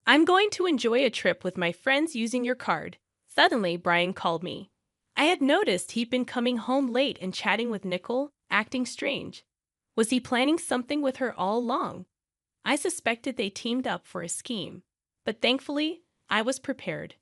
I'm going to enjoy a trip with my friends using your card. Suddenly, Brian called me. I had noticed he'd been coming home late and chatting with Nicole, acting strange. Was he planning something with her all along? I suspected they teamed up for a scheme. But thankfully, I was prepared.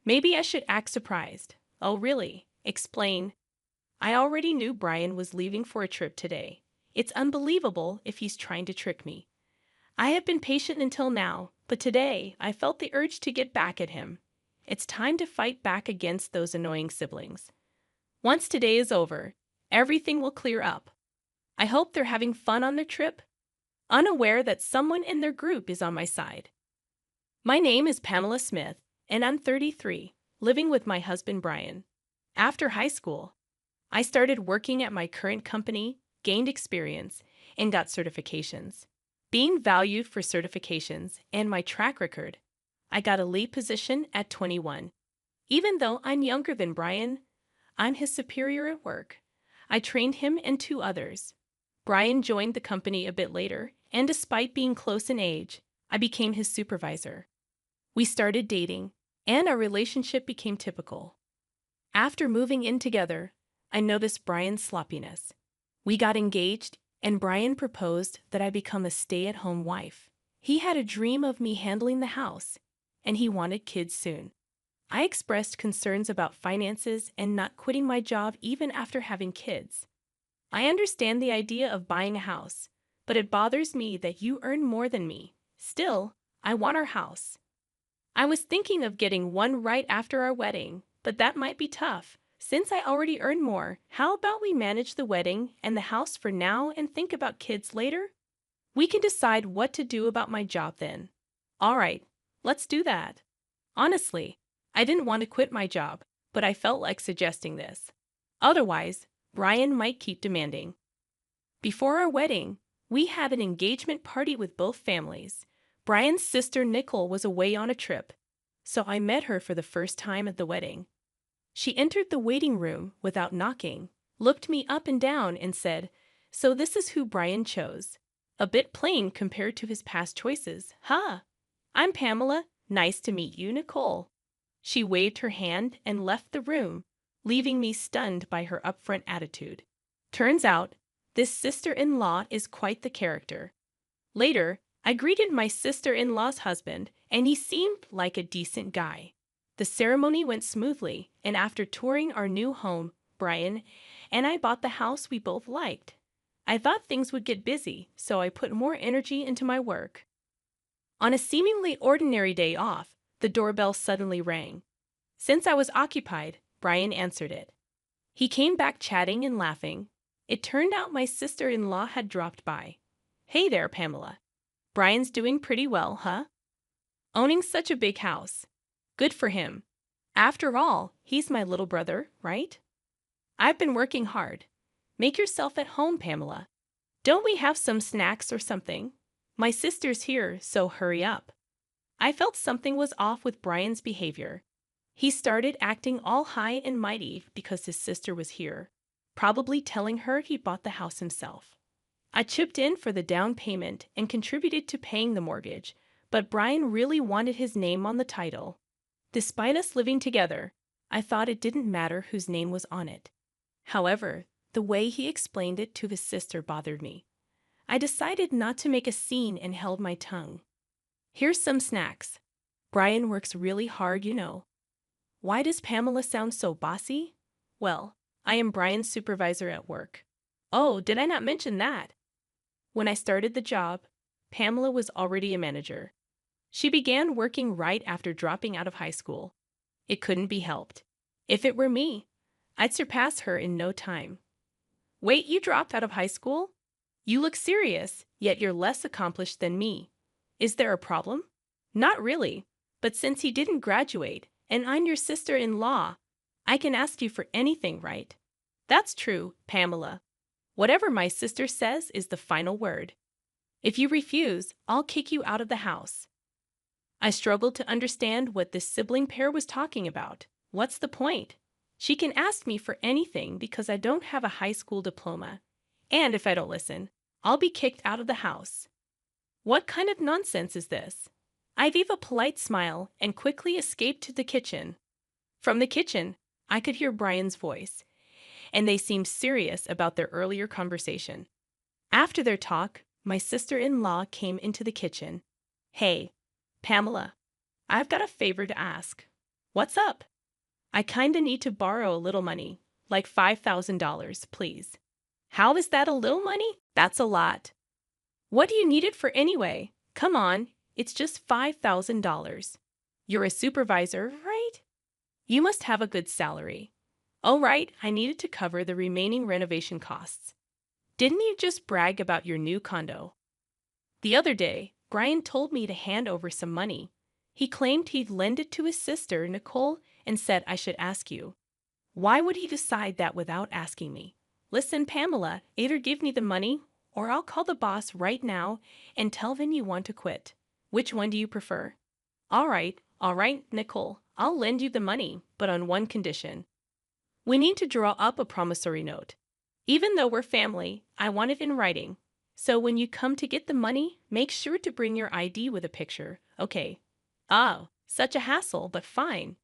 Maybe I should act surprised. Oh, really? Explain. I already knew Brian was leaving for a trip today. It's unbelievable if he's trying to trick me. I have been patient until now, but today I felt the urge to get back at him. It's time to fight back against those annoying siblings. Once today is over, everything will clear up. I hope they're having fun on their trip, unaware that someone in their group is on my side. My name is Pamela Smith, and I'm 33, living with my husband Brian. After high school, I started working at my current company, gained experience, and got certifications. Being valued for certifications and my track record, I got a lead position at 21. Even though I'm younger than Brian, I'm his superior at work. I trained him and two others. Brian joined the company a bit later, and despite being close in age, I became his supervisor. We started dating, and our relationship became typical. After moving in together, I noticed Brian's sloppiness. We got engaged, and Brian proposed that I become a stay-at-home wife. He had a dream of me handling the house, and he wanted kids soon. I expressed concerns about finances and not quitting my job even after having kids. I understand the idea of buying a house, but it bothers me that you earn more than me. Still, I want our house. I was thinking of getting one right after our wedding, but that might be tough. Since I already earn more, how about we manage the wedding and the house for now and think about kids later? We can decide what to do about my job then. All right, let's do that. Honestly, I didn't want to quit my job, but I felt like suggesting this. Otherwise, Brian might keep demanding. Before our wedding, we had an engagement party with both families. Brian's sister Nicole was away on a trip, so I met her for the first time at the wedding. She entered the waiting room without knocking, looked me up and down, and said, "So this is who Brian chose. A bit plain compared to his past choices, huh? I'm Pamela. Nice to meet you, Nicole." She waved her hand and left the room, leaving me stunned by her upfront attitude. Turns out, this sister-in-law is quite the character. Later, I greeted my sister-in-law's husband, and he seemed like a decent guy. The ceremony went smoothly, and after touring our new home, Brian and I bought the house we both liked. I thought things would get busy, so I put more energy into my work. On a seemingly ordinary day off, the doorbell suddenly rang. Since I was occupied, Brian answered it. He came back chatting and laughing. It turned out my sister-in-law had dropped by. "Hey there, Pamela. Brian's doing pretty well, huh? Owning such a big house. Good for him. After all, he's my little brother, right? I've been working hard. Make yourself at home, Pamela. Don't we have some snacks or something? My sister's here, so hurry up." I felt something was off with Brian's behavior. He started acting all high and mighty because his sister was here, probably telling her he bought the house himself. I chipped in for the down payment and contributed to paying the mortgage, but Brian really wanted his name on the title. Despite us living together, I thought it didn't matter whose name was on it. However, the way he explained it to his sister bothered me. I decided not to make a scene and held my tongue. "Here's some snacks. Brian works really hard, you know." Why does Pamela sound so bossy? Well, I am Brian's supervisor at work. Oh, did I not mention that? When I started the job, Pamela was already a manager. She began working right after dropping out of high school. It couldn't be helped. If it were me, I'd surpass her in no time. "Wait, you dropped out of high school? You look serious, yet you're less accomplished than me. Is there a problem?" "Not really, but since he didn't graduate, and I'm your sister-in-law, I can ask you for anything, right?" "That's true, Pamela. Whatever my sister says is the final word. If you refuse, I'll kick you out of the house." I struggled to understand what this sibling pair was talking about. What's the point? She can ask me for anything because I don't have a high school diploma. And if I don't listen, I'll be kicked out of the house. What kind of nonsense is this? I gave a polite smile and quickly escaped to the kitchen. From the kitchen, I could hear Brian's voice, and they seemed serious about their earlier conversation. After their talk, my sister-in-law came into the kitchen. Hey, Pamela, I've got a favor to ask. What's up? I kinda need to borrow a little money, like $5,000, please. How is that a little money? That's a lot. What do you need it for anyway? Come on, it's just $5,000. You're a supervisor, right? You must have a good salary. Oh, right, I needed to cover the remaining renovation costs. Didn't you just brag about your new condo? The other day, Brian told me to hand over some money. He claimed he'd lend it to his sister, Nicole, and said I should ask you. Why would he decide that without asking me? Listen, Pamela, either give me the money or I'll call the boss right now and tell them you want to quit. Which one do you prefer? All right, Nicole, I'll lend you the money, but on one condition. We need to draw up a promissory note. Even though we're family, I want it in writing. So when you come to get the money, make sure to bring your ID with a picture, okay? Oh, such a hassle, but fine.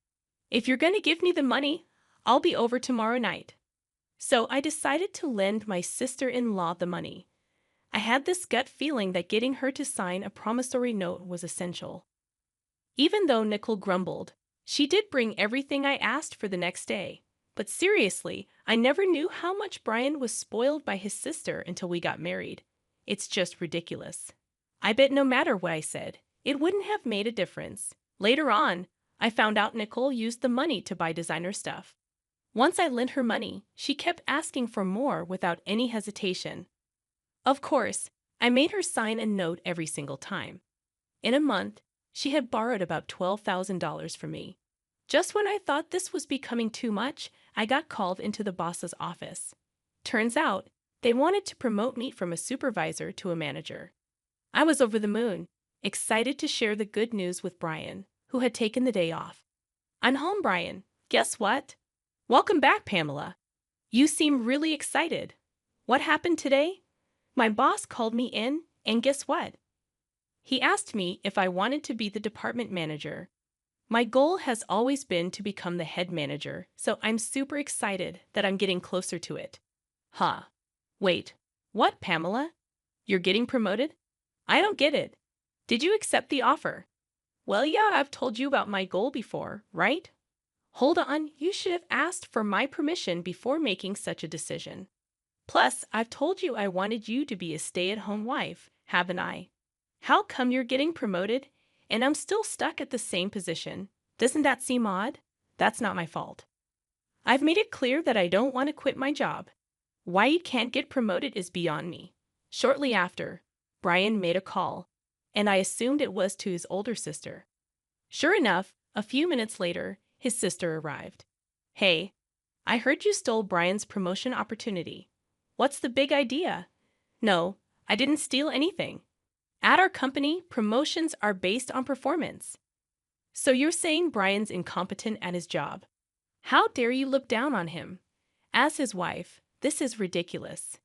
If you're going to give me the money, I'll be over tomorrow night. So I decided to lend my sister-in-law the money. I had this gut feeling that getting her to sign a promissory note was essential. Even though Nicole grumbled, she did bring everything I asked for the next day. But seriously, I never knew how much Brian was spoiled by his sister until we got married. It's just ridiculous. I bet no matter what I said, it wouldn't have made a difference. Later on, I found out Nicole used the money to buy designer stuff. Once I lent her money, she kept asking for more without any hesitation. Of course, I made her sign a note every single time. In a month, she had borrowed about $12,000 from me. Just when I thought this was becoming too much, I got called into the boss's office. Turns out, they wanted to promote me from a supervisor to a manager. I was over the moon, excited to share the good news with Brian, who had taken the day off. I'm home, Brian. Guess what? Welcome back, Pamela. You seem really excited. What happened today? My boss called me in, and guess what? He asked me if I wanted to be the department manager. My goal has always been to become the head manager, so I'm super excited that I'm getting closer to it. Huh. Wait. What, Pamela? You're getting promoted? I don't get it. Did you accept the offer? Well, yeah, I've told you about my goal before, right? Hold on, you should have asked for my permission before making such a decision. Plus, I've told you I wanted you to be a stay-at-home wife, haven't I? How come you're getting promoted and I'm still stuck at the same position? Doesn't that seem odd? That's not my fault. I've made it clear that I don't want to quit my job. Why you can't get promoted is beyond me. Shortly after, Brian made a call, and I assumed it was to his older sister. Sure enough, a few minutes later, his sister arrived. Hey, I heard you stole Brian's promotion opportunity. What's the big idea? No, I didn't steal anything. At our company, promotions are based on performance. So you're saying Brian's incompetent at his job? How dare you look down on him? As his wife, this is ridiculous.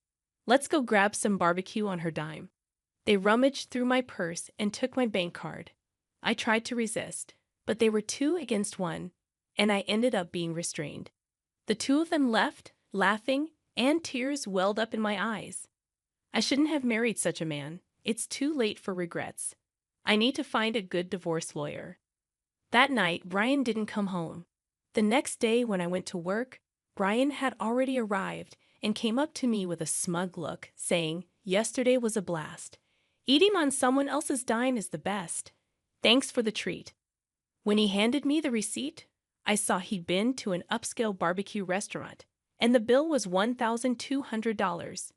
Let's go grab some barbecue on her dime. They rummaged through my purse and took my bank card. I tried to resist, but they were 2 against 1, and I ended up being restrained. The two of them left, laughing, and tears welled up in my eyes. I shouldn't have married such a man. It's too late for regrets. I need to find a good divorce lawyer. That night, Brian didn't come home. The next day when I went to work, Brian had already arrived and came up to me with a smug look, saying, "Yesterday was a blast. Eating on someone else's dime is the best. Thanks for the treat." When he handed me the receipt, I saw he'd been to an upscale barbecue restaurant, and the bill was $1,200.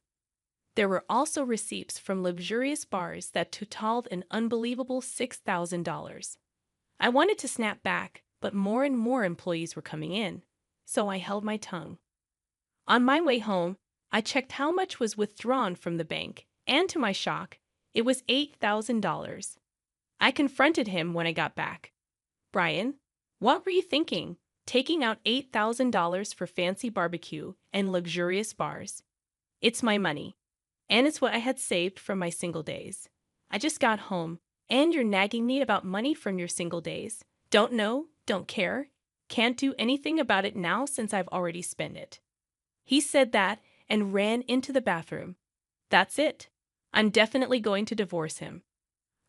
There were also receipts from luxurious bars that totaled an unbelievable $6,000. I wanted to snap back, but more and more employees were coming in, so I held my tongue. On my way home, I checked how much was withdrawn from the bank, and to my shock, it was $8,000. I confronted him when I got back. "Brian, what were you thinking, taking out $8,000 for fancy barbecue and luxurious bars? It's my money, and it's what I had saved from my single days. I just got home, And you're nagging me about money from your single days. Don't know, don't care, can't do anything about it now since I've already spent it. He said that and ran into the bathroom. That's it. I'm definitely going to divorce him.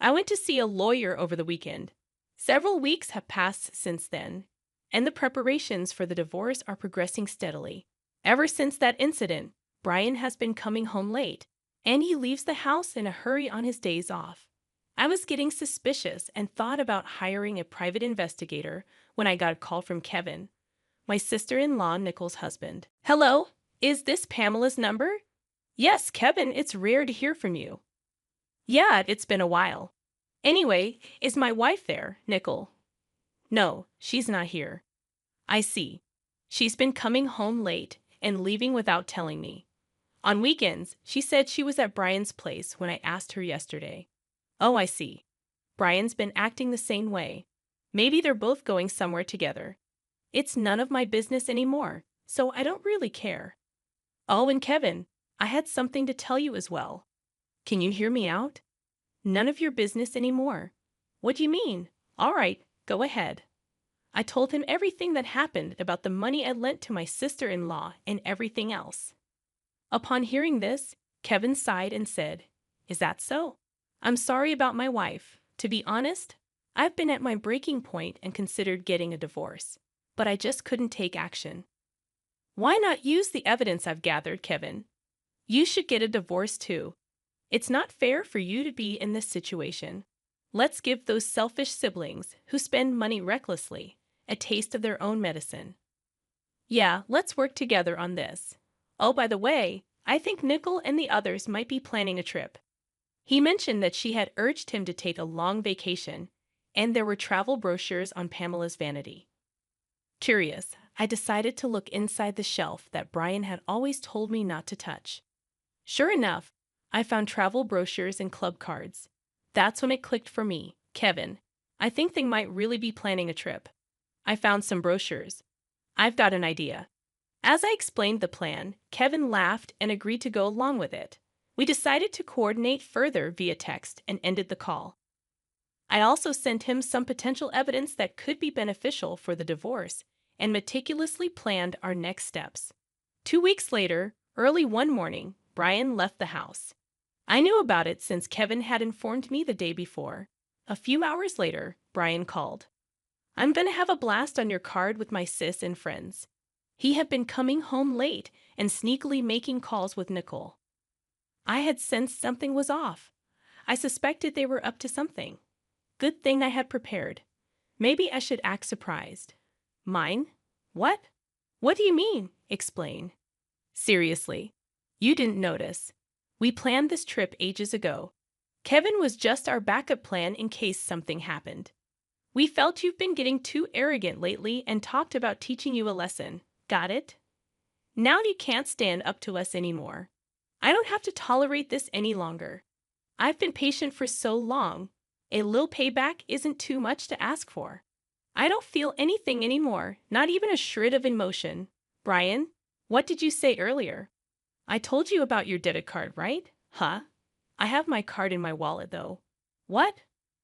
I went to see a lawyer over the weekend. Several weeks have passed since then, and the preparations for the divorce are progressing steadily. Ever since that incident, Brian has been coming home late, and he leaves the house in a hurry on his days off. I was getting suspicious and thought about hiring a private investigator when I got a call from Kevin, my sister-in-law Nicole's husband. Hello, is this Pamela's number? Yes, Kevin, it's rare to hear from you. Yeah, it's been a while. Anyway, is my wife there, Nicole? No, she's not here. I see. She's been coming home late and leaving without telling me. On weekends, she said she was at Brian's place when I asked her yesterday. Oh, I see. Brian's been acting the same way. Maybe they're both going somewhere together. It's none of my business anymore, so I don't really care. Oh, and Kevin, I had something to tell you as well. Can you hear me out? None of your business anymore. What do you mean? All right, go ahead. I told him everything that happened about the money I lent to my sister-in-law and everything else. Upon hearing this, Kevin sighed and said, Is that so? I'm sorry about my wife. To be honest, I've been at my breaking point and considered getting a divorce, but I just couldn't take action. Why not use the evidence I've gathered, Kevin? You should get a divorce too. It's not fair for you to be in this situation. Let's give those selfish siblings who spend money recklessly a taste of their own medicine. Yeah, let's work together on this. Oh, by the way, I think Nicole and the others might be planning a trip. He mentioned that she had urged him to take a long vacation, and there were travel brochures on Pamela's vanity. Curious, I decided to look inside the shelf that Brian had always told me not to touch. Sure enough, I found travel brochures and club cards. That's when it clicked for me. Kevin, I think they might really be planning a trip. I found some brochures. I've got an idea. As I explained the plan, Kevin laughed and agreed to go along with it. We decided to coordinate further via text and ended the call. I also sent him some potential evidence that could be beneficial for the divorce and meticulously planned our next steps. 2 weeks later, early one morning, Brian left the house. I knew about it since Kevin had informed me the day before. A few hours later, Brian called. I'm going to have a blast on your card with my sis and friends. He had been coming home late and sneakily making calls with Nicole. I had sensed something was off. I suspected they were up to something. Good thing I had prepared. Maybe I should act surprised. Mine? What? What do you mean? Explain. Seriously, you didn't notice. We planned this trip ages ago. Kevin was just our backup plan in case something happened. We felt you've been getting too arrogant lately and talked about teaching you a lesson. Got it? Now you can't stand up to us anymore. I don't have to tolerate this any longer. I've been patient for so long. A little payback isn't too much to ask for. I don't feel anything anymore, not even a shred of emotion. Brian, what did you say earlier? I told you about your debit card, right? Huh? I have my card in my wallet, though. What?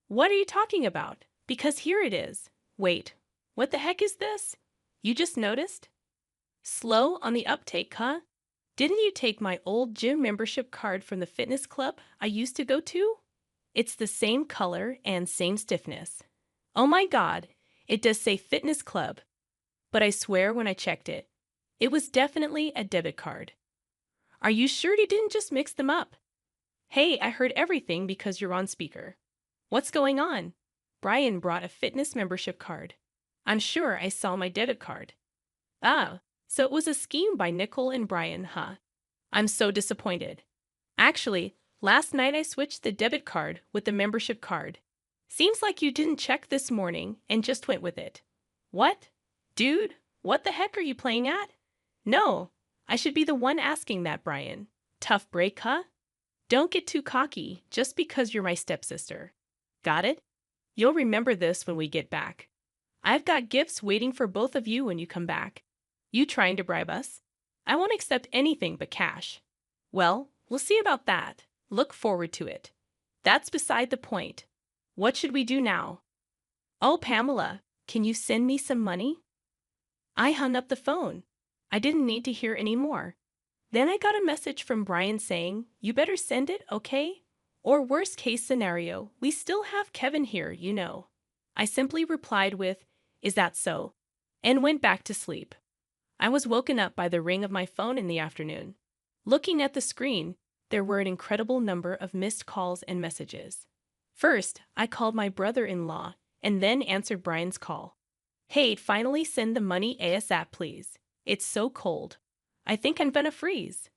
What are you talking about? Because here it is. Wait, what the heck is this? You just noticed? Slow on the uptake, huh? Didn't you take my old gym membership card from the fitness club I used to go to? It's the same color and same stiffness. Oh my God, it does say fitness club. But I swear when I checked it, it was definitely a debit card. Are you sure you didn't just mix them up? Hey, I heard everything because you're on speaker. What's going on? Brian brought a fitness membership card. I'm sure I saw my debit card. Ah, so it was a scheme by Nicole and Brian, huh? I'm so disappointed. Actually, last night I switched the debit card with the membership card. Seems like you didn't check this morning and just went with it. What? Dude, what the heck are you playing at? No, I should be the one asking that, Brian. Tough break, huh? Don't get too cocky just because you're my stepsister. Got it? You'll remember this when we get back. I've got gifts waiting for both of you when you come back. You trying to bribe us? I won't accept anything but cash. Well, we'll see about that. Look forward to it. That's beside the point. What should we do now? Oh, Pamela, can you send me some money? I hung up the phone. I didn't need to hear any more. Then I got a message from Brian saying, "You better send it, okay? Or worst case scenario, we still have Kevin here, you know." I simply replied with, "Is that so?" and went back to sleep. I was woken up by the ring of my phone in the afternoon. Looking at the screen, there were an incredible number of missed calls and messages. First, I called my brother-in-law and then answered Brian's call. "Hey, finally send the money ASAP, please. It's so cold. I think I'm gonna freeze."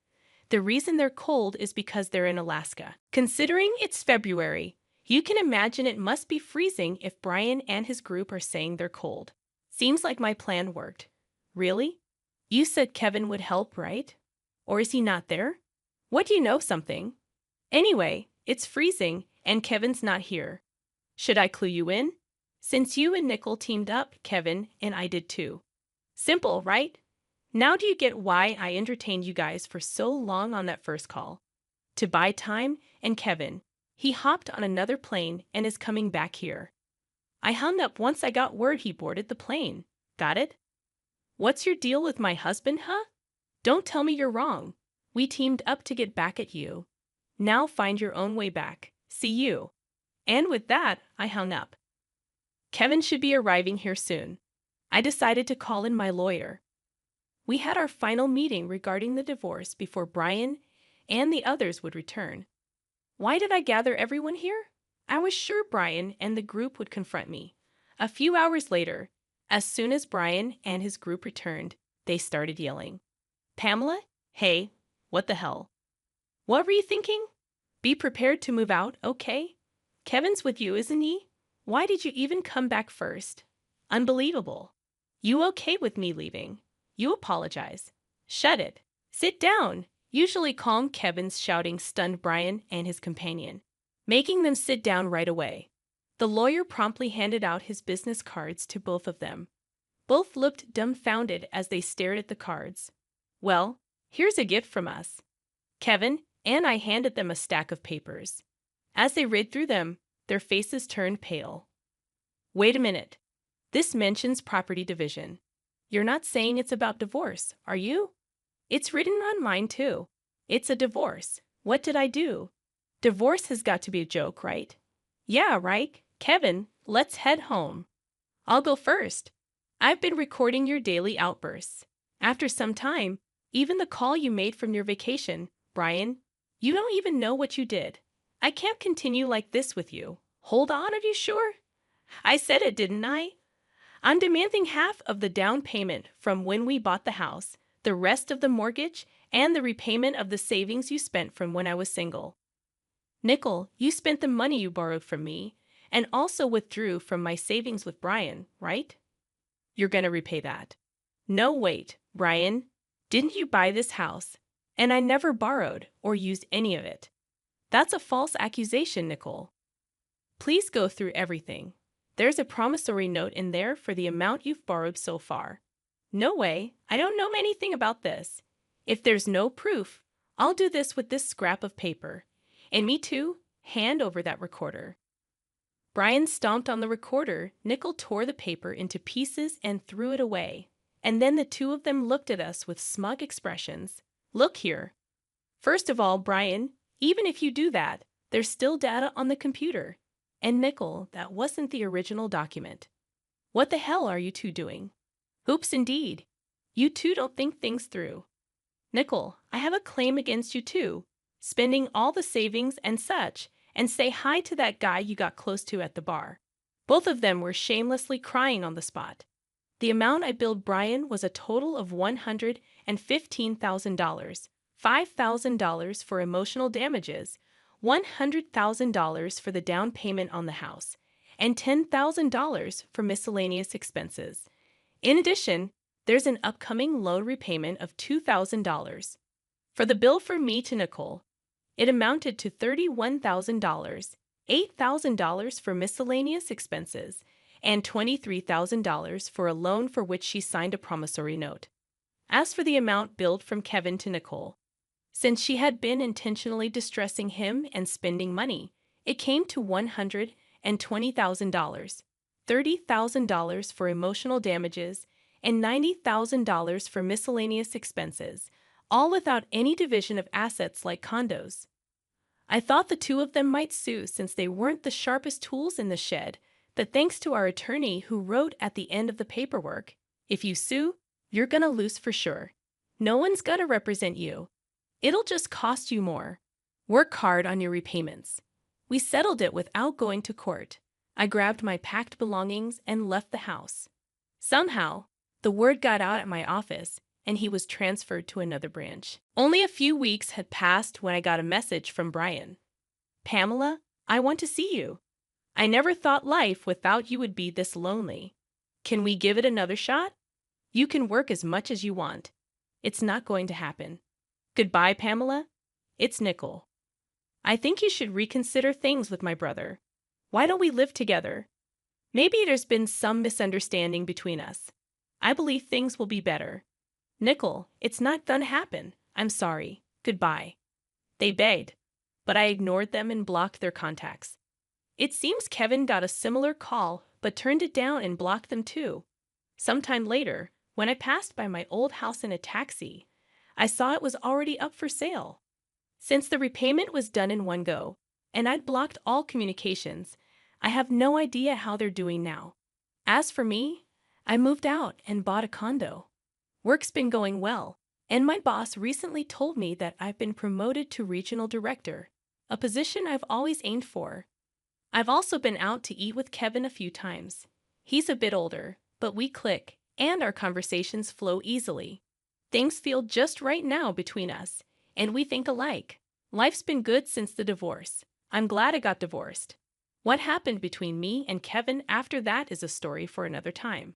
The reason they're cold is because they're in Alaska. Considering it's February, you can imagine it must be freezing if Brian and his group are saying they're cold. Seems like my plan worked. Really? You said Kevin would help, right? Or is he not there? What do you know something? Anyway, it's freezing and Kevin's not here. Should I clue you in? Since you and Nickel teamed up, Kevin and I did too. Simple, right? Now do you get why I entertained you guys for so long on that first call? To buy time, and Kevin, he hopped on another plane and is coming back here. I hung up once I got word he boarded the plane. Got it? What's your deal with my husband, huh? Don't tell me you're wrong. We teamed up to get back at you. Now find your own way back. See you. And with that, I hung up. Kevin should be arriving here soon. I decided to call in my lawyer. We had our final meeting regarding the divorce before Brian and the others would return. Why did I gather everyone here? I was sure Brian and the group would confront me. A few hours later, as soon as Brian and his group returned, they started yelling. "Pamela? Hey, what the hell? What were you thinking? Be prepared to move out, okay? Kevin's with you, isn't he? Why did you even come back first? Unbelievable. You okay with me leaving? You apologize. Shut it. Sit down." Usually calm Kevin's shouting stunned Brian and his companion, making them sit down right away. The lawyer promptly handed out his business cards to both of them. Both looked dumbfounded as they stared at the cards. "Well, here's a gift from us." Kevin and I handed them a stack of papers. As they read through them, their faces turned pale. "Wait a minute. This mentions property division. You're not saying it's about divorce, are you?" "It's written on mine, too. It's a divorce. What did I do? Divorce has got to be a joke, right?" "Yeah, right. Kevin, let's head home." "I'll go first. I've been recording your daily outbursts. After some time, even the call you made from your vacation, Brian, you don't even know what you did. I can't continue like this with you." "Hold on, are you sure? I said it, didn't I? I'm demanding half of the down payment from when we bought the house, the rest of the mortgage, and the repayment of the savings you spent from when I was single." "Nickel, you spent the money you borrowed from me, and also withdrew from my savings with Brian, right? You're going to repay that." "No, wait, Brian. Didn't you buy this house? And I never borrowed or used any of it." "That's a false accusation, Nickel. Please go through everything. There's a promissory note in there for the amount you've borrowed so far." "No way. I don't know anything about this. If there's no proof, I'll do this with this scrap of paper. And me too. Hand over that recorder." Brian stomped on the recorder. Nickel tore the paper into pieces and threw it away. And then the two of them looked at us with smug expressions. "Look here. First of all, Brian, even if you do that, there's still data on the computer. And Nickel, that wasn't the original document. What the hell are you two doing? Oops, indeed. You two don't think things through. Nickel, I have a claim against you too, spending all the savings and such, and say hi to that guy you got close to at the bar." Both of them were shamelessly crying on the spot. The amount I billed Brian was a total of $115,000, $5,000 for emotional damages, $100,000 for the down payment on the house, and $10,000 for miscellaneous expenses. In addition, there's an upcoming loan repayment of $2,000. For the bill from me to Nicole, it amounted to $31,000, $8,000 for miscellaneous expenses, and $23,000 for a loan for which she signed a promissory note. As for the amount billed from Kevin to Nicole, since she had been intentionally distressing him and spending money, it came to and $20,000, $30,000 for emotional damages, and $90,000 for miscellaneous expenses, all without any division of assets like condos. I thought the two of them might sue since they weren't the sharpest tools in the shed, but thanks to our attorney who wrote at the end of the paperwork, "If you sue, you're gonna lose for sure. No one's gonna represent you. It'll just cost you more. Work hard on your repayments." We settled it without going to court. I grabbed my packed belongings and left the house. Somehow, the word got out at my office, and he was transferred to another branch. Only a few weeks had passed when I got a message from Brian. "Pamela, I want to see you. I never thought life without you would be this lonely. Can we give it another shot? You can work as much as you want. It's not going to happen. Goodbye, Pamela. It's Nicole. I think you should reconsider things with my brother. Why don't we live together? Maybe there's been some misunderstanding between us. I believe things will be better. Nicole, it's not gonna happen. I'm sorry. Goodbye." They begged, but I ignored them and blocked their contacts. It seems Kevin got a similar call but turned it down and blocked them too. Sometime later, when I passed by my old house in a taxi, I saw it was already up for sale. Since the repayment was done in one go, and I'd blocked all communications, I have no idea how they're doing now. As for me, I moved out and bought a condo. Work's been going well, and my boss recently told me that I've been promoted to regional director, a position I've always aimed for. I've also been out to eat with Kevin a few times. He's a bit older, but we click, and our conversations flow easily. Things feel just right now between us, and we think alike. Life's been good since the divorce. I'm glad I got divorced. What happened between me and Kevin after that is a story for another time.